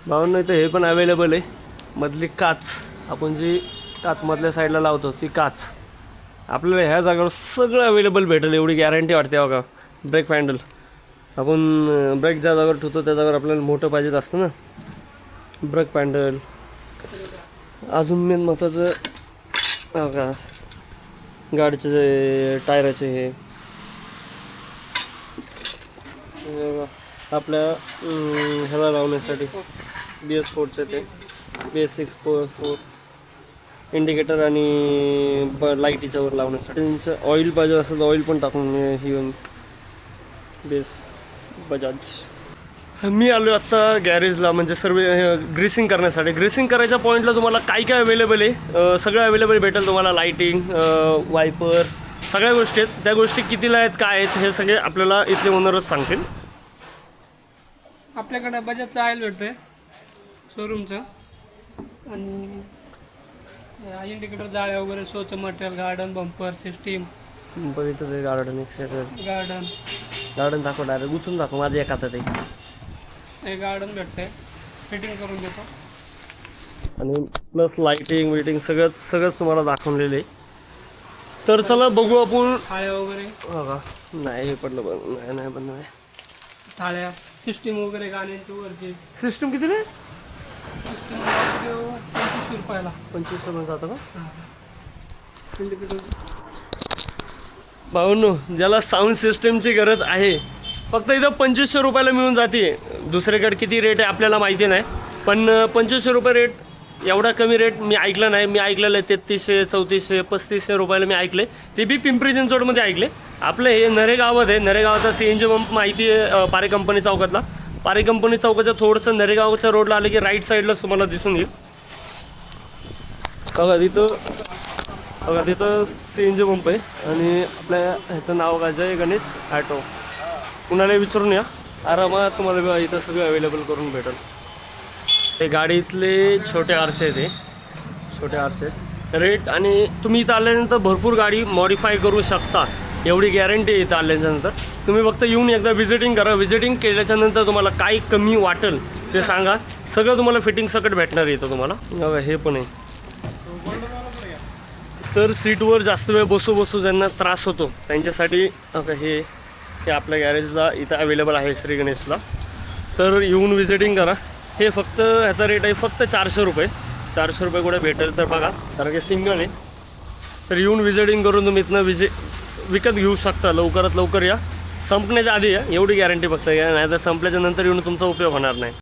भावांनो इथं हे पण अवेलेबल आहे. मधली काच, आपण जी काच मधल्या साईडला लावतो ती काच आपल्याला ह्या जागेवर सगळं अवेलेबल भेटेल एवढी गॅरंटी वाटते. बघा ब्रेक पॅन्डल, आपण ब्रेक ज्या जागेवर ठेवतो त्या जागेवर आपल्याला मोठं पाहिजे असतं ना. ब्रेक पॅन्डल, अजून मेन महत्त्वाचं बघा गाडीचे जे टायराचे हे आपल्या ह्याला लावण्यासाठी BS4चे ते BS6 इंडिकेटर आणि लाईटीच्यावर लावण्यासाठी. त्यांचं ऑइल पाहिजे असं तर ऑइल पण टाकून घेऊन बजाज. मी आलो आत्ता गॅरेजला, म्हणजे सर्व ग्रीसिंग करण्यासाठी. ग्रीसिंग करायच्या पॉईंटला तुम्हाला काय काय अवेलेबल आहे सगळं अवेलेबल भेटेल तुम्हाला. लाईटिंग, वायपर, सगळ्या गोष्टी आहेत. त्या गोष्टी कितीला आहेत काय आहेत हे सगळे आपल्याला इथले ओनरच सांगतील. आपल्याकडे बजाजचं ऑइल भेटतंय शोरूमचं, आणि इंडिकेटर, जाळ्या वगैरे, शोचं मटेरियल, गार्डन, बंपर सिस्टीम. बघितलं ते गार्डन, एक गार्डन दाखव, डायरेक्ट गुचून दाखव माझ्या एक हातात आहे. हे गार्डन भेटतंय, फिटिंग करून देतो. आणि प्लस लाईटिंग विटिंग सगळंच तुम्हाला दाखवलेलं आहे. तर चला बघू आपण. थाळ्या वगैरे बघा, नाही हे पडलं बघ, नाही पण नाही. थाळ्या, सिस्टीम वगैरे गाण्यांची वरची सिस्टम किती रे? सिस्टीम 25 रुपयाला. 25 रुपये जातं का? इंडिकेटर. भाऊंनो, ज्याला साऊंड सिस्टमची गरज आहे फक्त इथं 2500 रुपयाला मिळून जाते. दुसरीकडे किती रेट आहे आपल्याला माहिती नाही, पण 2500 रुपये रेट, एवढा कमी रेट मी ऐकलं नाही. मी ऐकलेलं आहे 3300, 3400, 3500 रुपयाला मी ऐकले. ते बी पिंपरी चिंचवडमध्ये ऐकले. आपलं हे नरेगावात आहे. नरेगावाचा CNG पंप माहिती आहे, पारे कंपनी चौकातला. पारे कंपनी चौकाच्या थोडंसं नरेगावच्या रोडला आलं की राईट साईडलाच तुम्हाला दिसून येईल. बघा तिथं CNG पंप आहे. आणि आपल्या ह्याचं नाव काय, जय गणेश ॲटो. कुणाला विचारून या, आरामात तुम्हाला इथं सगळं अवेलेबल करून भेटेल. ते गाडीतले छोटे आरसे आहेत, ते छोटे आरसे रेट. आणि तुम्ही इथं आल्यानंतर भरपूर गाडी मॉडिफाय करू शकता, एवढी गॅरंटी आहे. इथं आल्याच्यानंतर तुम्ही फक्त येऊन एकदा व्हिजिटिंग करा. व्हिजिटिंग केल्याच्यानंतर तुम्हाला काय कमी वाटेल ते सांगा, सगळं तुम्हाला फिटिंग सकट भेटणार येतं तुम्हाला. बघा हे पण आहे. तर सीटवर जास्त वेळ बसू ज्यांना त्रास होतो त्यांच्यासाठी बघा हे आपल्या गॅरेजला इथं अवेलेबल आहे श्री गणेशला. तर येऊन व्हिजिटिंग करा. हे फक्त ह्याचा रेट आहे फक्त 400 रुपये. 400 रुपये कुठे भेटेल तर बघा, कारण की सिंगल आहे. तर येऊन व्हिजिटिंग करून तुम्ही इथनं विकत घेऊ शकता. लवकरात लवकर या, संपण्याच्या आधी या, एवढी गॅरंटी फक्त या, नाही तर संपल्याच्या नंतर येऊन तुमचा उपयोग होणार नाही.